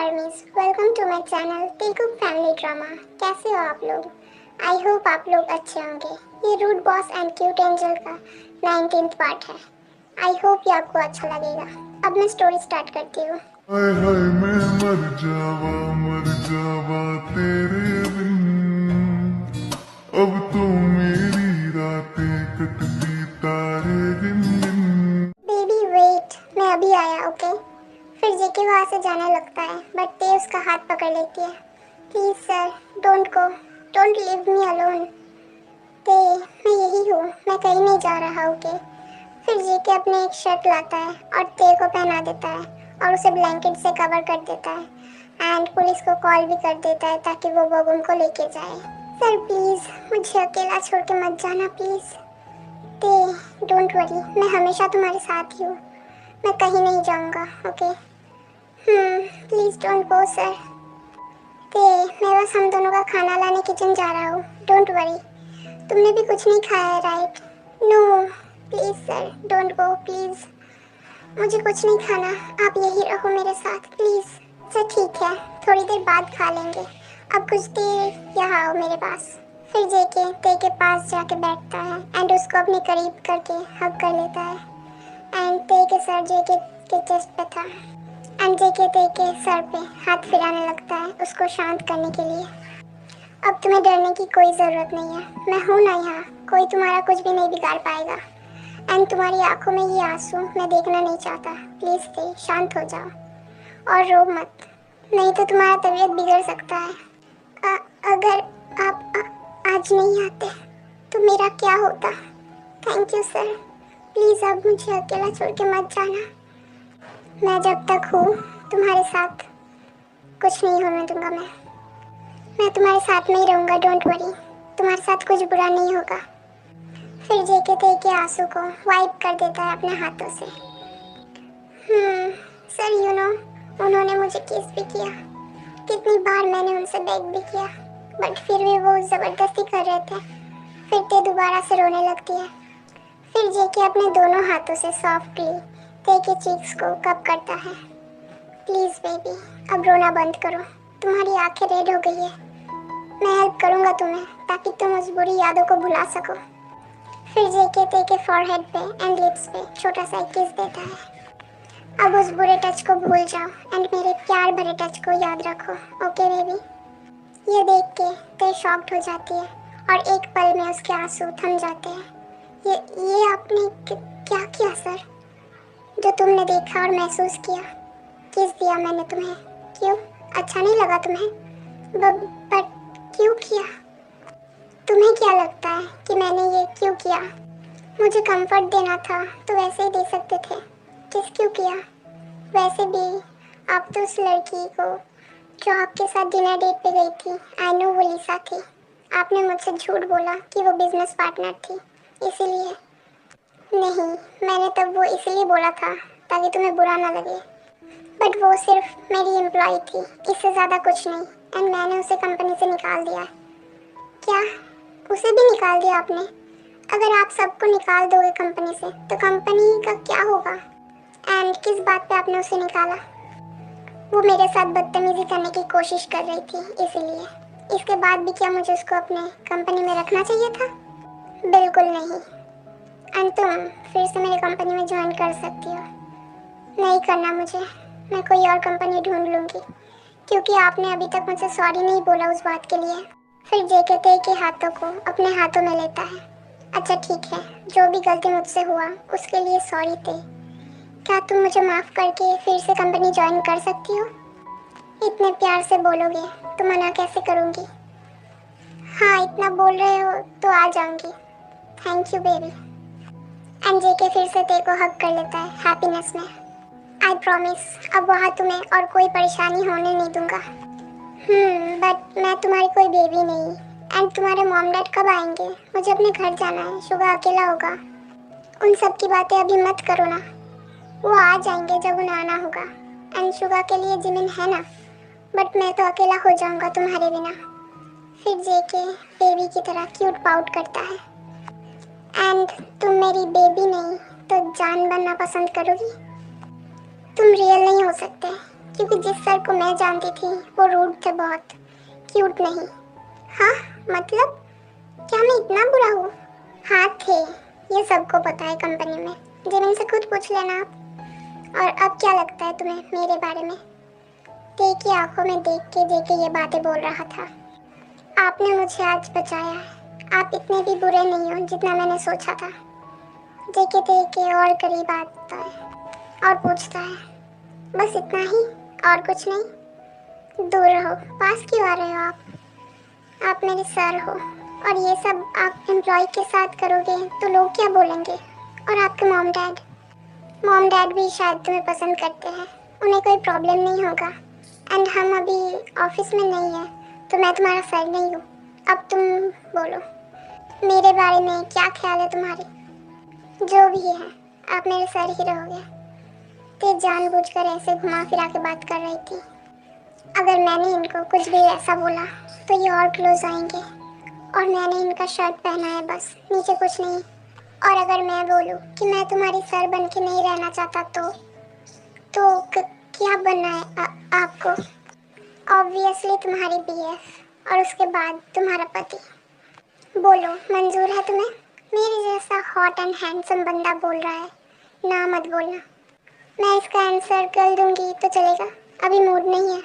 आर्मीज, welcome to my channel Telugu family drama. कैसे हो आप लोग? आई होप आप लोग अच्छे होंगे। ये rude boss and cute angel का 19th पार्ट है। आई होप ये आपको अच्छा लगेगा। अब मैं स्टोरी स्टार्ट करती हूँ। हाय हाय मैं मर जावा तेरे बिन। अब तो मेरी रातें कटती तारे गिन गिन। बेबी वेट, मैं अभी आया, ओके? फिर जेके वहाँ से जाने लगता है बट ते उसका हाथ पकड़ लेती है। Please sir, don't go, don't leave me alone. ते, मैं यही हूँ, मैं कहीं नहीं जा रहा, ओके? फिर जेके अपने एक शर्ट लाता है और ते को पहना देता है और उसे ब्लैंकेट से कवर कर देता है एंड पुलिस को कॉल भी कर देता है ताकि वो बगुम को लेके जाए। सर प्लीज मुझे अकेला छोड़ के मत जाना प्लीज। ते, डोंट वरी, मैं हमेशा तुम्हारे साथ ही हूँ, मैं कहीं नहीं जाऊँगा, okay? Please don't go sir. ते, मैं बस हम दोनों का खाना लाने किचन जा रहा हूँ, डोंट वरी। तुमने भी कुछ नहीं खाया है right? No please sir, don't go please. मुझे कुछ नहीं खाना, आप यही रहो मेरे साथ प्लीज। सर ठीक है, थोड़ी देर बाद खा लेंगे, अब कुछ देर यहाँ आओ मेरे पास। फिर जेके ते के पास जाके बैठता है एंड उसको अपने करीब करके हग कर लेता है एंड ते के सर जेके के चेस्ट पे था एंड जेके ते के सर पे हाथ फिराने लगता है उसको शांत करने के लिए। अब तुम्हें डरने की कोई ज़रूरत नहीं है, मैं हूँ ना यहाँ, कोई तुम्हारा कुछ भी नहीं बिगाड़ पाएगा। एंड तुम्हारी आंखों में ये आंसू मैं देखना नहीं चाहता, प्लीज़ ते शांत हो जाओ और रो मत, नहीं तो तुम्हारा तबीयत बिगड़ सकता है। अगर आप आज नहीं आते तो मेरा क्या होता? थैंक यू सर, प्लीज़ अब मुझे अकेला छोड़ के मत जाना। मैं जब तक हूँ तुम्हारे साथ कुछ नहीं होने दूंगा। मैं तुम्हारे साथ में ही रहूँगा, डोंट वरी, तुम्हारे साथ कुछ बुरा नहीं होगा। फिर जेके ते के आंसू को वाइप कर देता है अपने हाथों से। सर यू नो, उन्होंने मुझे किस भी किया, कितनी बार मैंने उनसे बेग भी किया बट फिर भी वो ज़बरदस्ती कर रहे थे। फिर ते दोबारा से रोने लगती है। फिर जेके अपने दोनों हाथों से सॉफ्टली ते के चीक्स को कप करता है। प्लीज़ बेबी, अब रोना बंद करो, तुम्हारी आंखें रेड हो गई है, मैं हेल्प करूँगा तुम्हें ताकि तुम उस बुरी यादों को भुला सको। फिर जेके ते के फॉरहेड पे एंड लिप्स पे छोटा सा किस देता है। अब उस बुरे टच को भूल जाओ एंड मेरे प्यार भरे टच को याद रखो, ओके बेबी? ये देख के ते शॉक्ड हो जाती है और एक पल में उसके आंसू थम जाते हैं। ये आपने क्या किया सर? जो तुमने देखा और महसूस किया, किस दिया मैंने तुम्हें, क्यों? अच्छा नहीं लगा तुम्हें? बट क्यों किया? तुम्हें क्या लगता है कि मैंने ये क्यों किया? मुझे कंफर्ट देना था तो वैसे ही दे सकते थे, किस क्यों किया? वैसे भी आप तो उस लड़की को जो आपके साथ डिनर डेट पे गई थी, आई नो वो लिसा थी, आपने मुझसे झूठ बोला कि वो बिजनेस पार्टनर थी, इसीलिए। नहीं, मैंने तब वो इसलिए बोला था ताकि तुम्हें बुरा ना लगे, बट वो सिर्फ मेरी एम्प्लॉय थी, इससे ज़्यादा कुछ नहीं, एंड मैंने उसे कंपनी से निकाल दिया। क्या? उसे भी निकाल दिया आपने? अगर आप सबको निकाल दोगे कंपनी से तो कंपनी का क्या होगा? एंड किस बात पे आपने उसे निकाला? वो मेरे साथ बदतमीजी करने की कोशिश कर रही थी, इसीलिए। इसके बाद भी क्या मुझे उसको अपने कंपनी में रखना चाहिए था? बिल्कुल नहीं। एंड तुम फिर से मेरी कंपनी में ज्वाइन कर सकती हो। नहीं करना मुझे, मैं कोई और कंपनी ढूंढ लूँगी, क्योंकि आपने अभी तक मुझसे सॉरी नहीं बोला उस बात के लिए। फिर जेके ते के हाथों को अपने हाथों में लेता है। अच्छा ठीक है, जो भी गलती मुझसे हुआ उसके लिए सॉरी ते। क्या तुम मुझे माफ़ करके फिर से कंपनी ज्वाइन कर सकती हो? इतने प्यार से बोलोगे तो मना कैसे करूँगी? हाँ, इतना बोल रहे हो तो आ जाऊँगी। Thank you baby. एंड जेके फिर से ते को हग कर लेता है हैप्पीनेस में। आई प्रॉमिस अब वहाँ तुम्हें और कोई परेशानी होने नहीं दूँगा। बट मैं तुम्हारी कोई बेबी नहीं। एंड तुम्हारे मॉम डैड कब आएंगे? मुझे अपने घर जाना है, शुगा अकेला होगा। उन सब की बातें अभी मत करो ना, वो आ जाएंगे जब उन्हें आना होगा। एंड शुगा के लिए जिमिन है ना, बट मैं तो अकेला हो जाऊंगा तुम्हारे बिना। फिर जेके बेबी की तरह क्यूट पाउट करता है। एंड तुम मेरी बेबी नहीं तो जान बनना पसंद करोगी? तुम रियल नहीं हो सकते, क्योंकि जिस सर को मैं जानती थी वो रूड थे बहुत, क्यूट नहीं। हाँ मतलब क्या मैं इतना बुरा हूँ? हाँ थे, ये सबको पता है कंपनी में। जिमिन से खुद पूछ लेना आप। और अब क्या लगता है तुम्हें मेरे बारे में? ते की आंखों में देख के ये बातें बोल रहा था। आपने मुझे आज बचाया है। आप इतने भी बुरे नहीं हो जितना मैंने सोचा था। देखे और करीब आता है और पूछता है, बस इतना ही और कुछ नहीं? दूर रहो, पास क्यों आ रहे हो आप मेरे सर हो। और ये सब आप एम्प्लॉय के साथ करोगे तो लोग क्या बोलेंगे? और आपके मॉम डैड भी शायद तुम्हें पसंद करते हैं, उन्हें कोई प्रॉब्लम नहीं होगा। एंड हम अभी ऑफिस में नहीं है तो मैं तुम्हारा सर नहीं हूँ। अब तुम बोलो, मेरे बारे में क्या ख्याल है तुम्हारे? जो भी है, आप मेरे सर ही रहोगे। ते जानबूझकर ऐसे घुमा फिरा के बात कर रही थी। अगर मैंने इनको कुछ भी ऐसा बोला तो ये और क्लोज आएंगे। और मैंने इनका शर्ट पहना है बस, नीचे कुछ नहीं। और अगर मैं बोलूँ कि मैं तुम्हारी सर बन के नहीं रहना चाहता क्या बनना है आपको? ऑब्वियसली तुम्हारी बीएफ और उसके बाद तुम्हारा पति। बोलो, मंजूर है तुम्हें? मेरे जैसा हॉट एंड हैंडसम बंदा बोल रहा है, ना मत बोलना। मैं इसका आंसर कर दूंगी तो चलेगा, अभी मूड नहीं है।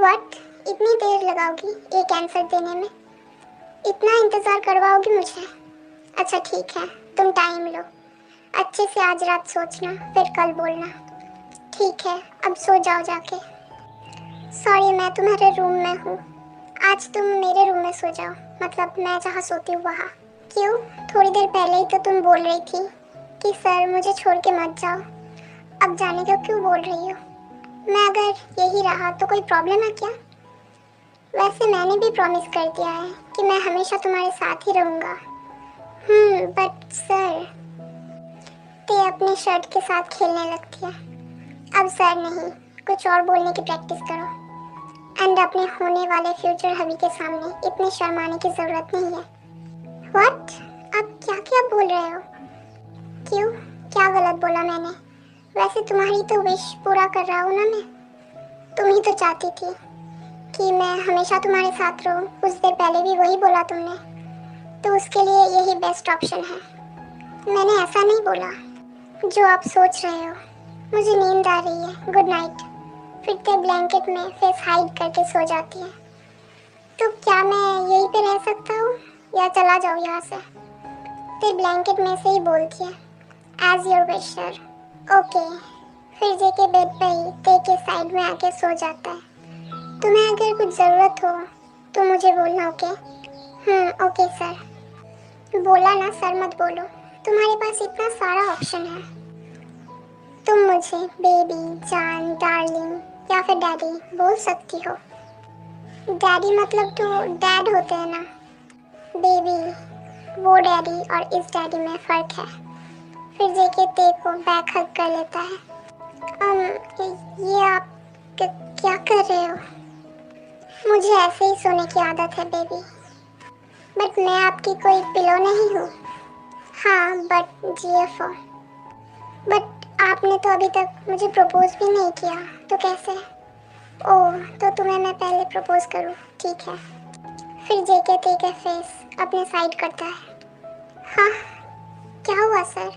व्हाट? इतनी देर लगाओगी एक आंसर देने में? इतना इंतज़ार करवाओगी मुझे? अच्छा ठीक है, तुम टाइम लो, अच्छे से आज रात सोचना, फिर कल बोलना। ठीक है, अब सो जाओ जाके। सॉरी, मैं तुम्हारे रूम में हूँ। आज तुम मेरे रूम में सो जाओ, मतलब मैं जहाँ सोती हूँ वहाँ। क्यों? थोड़ी देर पहले ही तो तुम बोल रही थी कि सर मुझे छोड़ के मत जाओ। अब जाने को क्यों बोल रही हो? मैं अगर यही रहा तो कोई प्रॉब्लम है क्या? वैसे मैंने भी प्रॉमिस कर दिया है कि मैं हमेशा तुम्हारे साथ ही रहूँगा। But sir. ते अपने शर्ट के साथ खेलने लगती है। अब सर नहीं, कुछ और बोलने की प्रैक्टिस करो। एंड अपने होने वाले फ्यूचर हबी के सामने इतनी शर्माने की जरूरत नहीं है। व्हाट? आप क्या क्या बोल रहे हो? क्यों, क्या गलत बोला मैंने? वैसे तुम्हारी तो विश पूरा कर रहा हूँ ना मैं। तुम ही तो चाहती थी कि मैं हमेशा तुम्हारे साथ रहूं, कुछ देर पहले भी वही बोला तुमने, तो उसके लिए यही बेस्ट ऑप्शन है। मैंने ऐसा नहीं बोला जो आप सोच रहे हो। मुझे नींद आ रही है, गुड नाइट। फिर ते ब्लैंकेट में फेस हाइड करके सो जाती है। तो क्या मैं यहीं पे रह सकता हूँ या चला जाऊँ यहाँ से? ते ब्लैंकेट में से ही बोलती है, as your wish sir. Okay. फिर जेके बेड पे ही ते के साइड में आके सो जाता है। तुम्हें अगर कुछ ज़रूरत हो तो मुझे बोलना, ओके? Okay sir. बोला ना सर मत बोलो, तुम्हारे पास इतना सारा ऑप्शन है। तुम मुझे बेबी, जान, डार्लिंग या फिर डैडी बोल सकती हो। डैडी मतलब तो डैड होते हैं ना। बेबी वो डैडी और इस डैडी में फ़र्क है। फिर जेके ते को बैक हग कर लेता है। ये आप क्या कर रहे हो? मुझे ऐसे ही सोने की आदत है बेबी। बट मैं आपकी कोई पिलो नहीं हूँ। हाँ बट जीएफओ। बट आपने तो अभी तक मुझे प्रपोज भी नहीं किया, तो कैसे? ओह, तो तुम्हें मैं पहले प्रपोज करूँ, ठीक है। फिर जेके ते के फेस अपने साइड करता है। हाँ, क्या हुआ सर?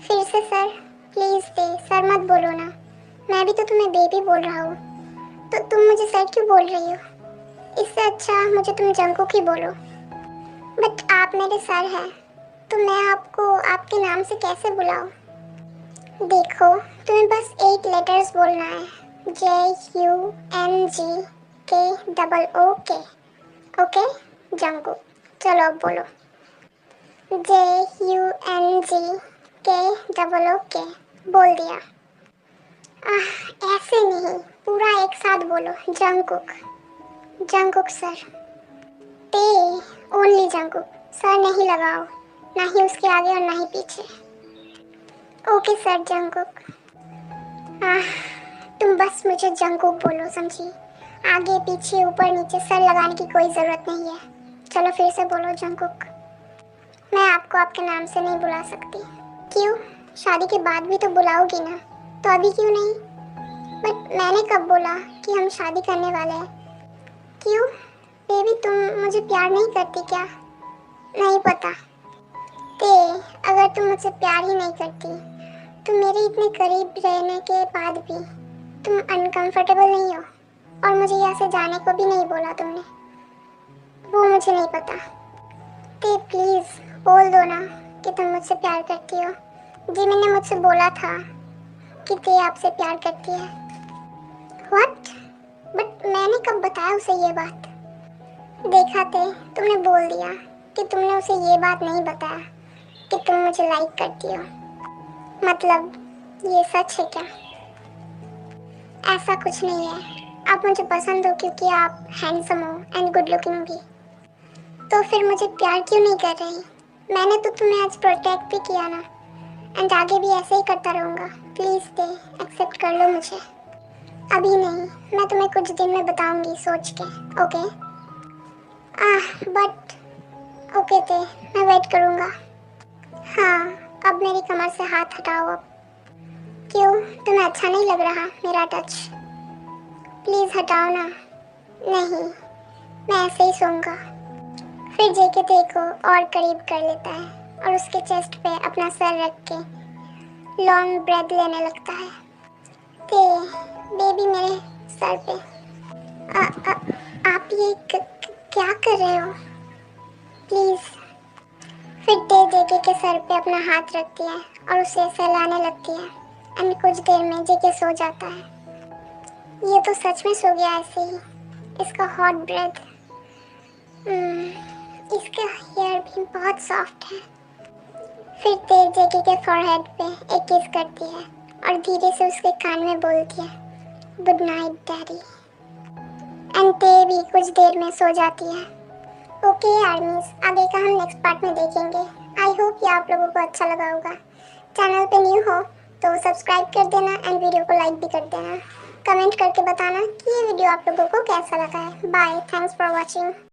फिर से सर, प्लीज़ दे, सर मत बोलो ना। मैं भी तो तुम्हें बेबी बोल रहा हूँ, तो तुम मुझे सर क्यों बोल रही हो? इससे अच्छा मुझे तुम जंकुक ही बोलो। बट आप मेरे सर हैं, तो मैं आपको आपके नाम से कैसे बुलाऊं? देखो, तुम्हें बस 8 लेटर्स बोलना है, JUNGKOOK। ओके जंकुक, चलो अब बोलो, JUNGKOOK। बोल दिया? ऐसे नहीं, पूरा एक साथ बोलो, जंकुक। Jungkook sir. ते, ओनली जंकुक, सर नहीं लगाओ, ना ही उसके आगे और ना ही पीछे। Okay sir Jungkook. तुम बस मुझे जंकुक बोलो, समझी? आगे पीछे ऊपर नीचे सर लगाने की कोई ज़रूरत नहीं है। चलो फिर से बोलो जंकुक। मैं आपको आपके नाम से नहीं बुला सकती। क्यों? शादी के बाद भी तो बुलाओगी ना, तो अभी क्यों नहीं? बट मैंने कब बोला कि हम शादी करने वाले हैं? क्यों बेबी, तुम मुझे प्यार नहीं करती क्या? नहीं पता। ते अगर तुम मुझसे प्यार ही नहीं करती तो मेरे इतने करीब रहने के बाद भी तुम अनकंफर्टेबल नहीं हो, और मुझे यहाँ से जाने को भी नहीं बोला तुमने, वो मुझे नहीं पता। ते प्लीज बोल दो ना कि तुम मुझसे प्यार करती हो। जी मैंने मुझसे बोला था कि ते आपसे प्यार करती है। व्हाट? बट मैंने कब बताया उसे ये बात? देखा ते, तुमने बोल दिया कि तुमने उसे ये बात नहीं बताया कि तुम मुझे लाइक करती हो। मतलब ये सच है क्या? ऐसा कुछ नहीं है, आप मुझे पसंद हो क्योंकि आप हैंडसम हो एंड गुड लुकिंग भी। तो फिर मुझे प्यार क्यों नहीं कर रही? मैंने तो तुम्हें आज प्रोटेक्ट भी किया ना, एंड आगे भी ऐसे ही करता रहूँगा। प्लीज़ ते एक्सेप्ट कर लो मुझे। अभी नहीं, मैं तुम्हें कुछ दिन में बताऊंगी सोच के। ओके? बट ओके ते, मैं वेट करूँगा। हाँ, अब मेरी कमर से हाथ हटाओ अब। क्यों, तुम्हें अच्छा नहीं लग रहा मेरा टच? प्लीज़ हटाओ ना। नहीं, मैं ऐसे ही सोऊंगा। फिर जेके ते को और करीब कर लेता है और उसके चेस्ट पे अपना सर रख के लॉन्ग ब्रेथ लेने लगता है। ते बेबी मेरे सर पे। आप ये क्या कर रहे हो? प्लीज़। फिर ते जेके के सर पे अपना हाथ रखती है और उसे सहलाने लगती है, एंड कुछ देर में जेके सो जाता है। ये तो सच में सो गया ऐसे ही। इसका हॉट ब्रेथ, इसका हेयर भी बहुत सॉफ्ट है। फिर ते जेके के फॉरहेड पे एक किस करती है और धीरे से उसके कान में बोलती है, गुड नाइट डैडी। एंड ते भी कुछ देर में सो जाती है। ओके आर्मीज, आगे का हम नेक्स्ट पार्ट में देखेंगे। आई होप ये आप लोगों को अच्छा लगा होगा। चैनल पे न्यू हो तो सब्सक्राइब कर देना एंड वीडियो को लाइक भी कर देना। कमेंट करके बताना कि ये वीडियो आप लोगों को कैसा लगा है। Bye, thanks for watching.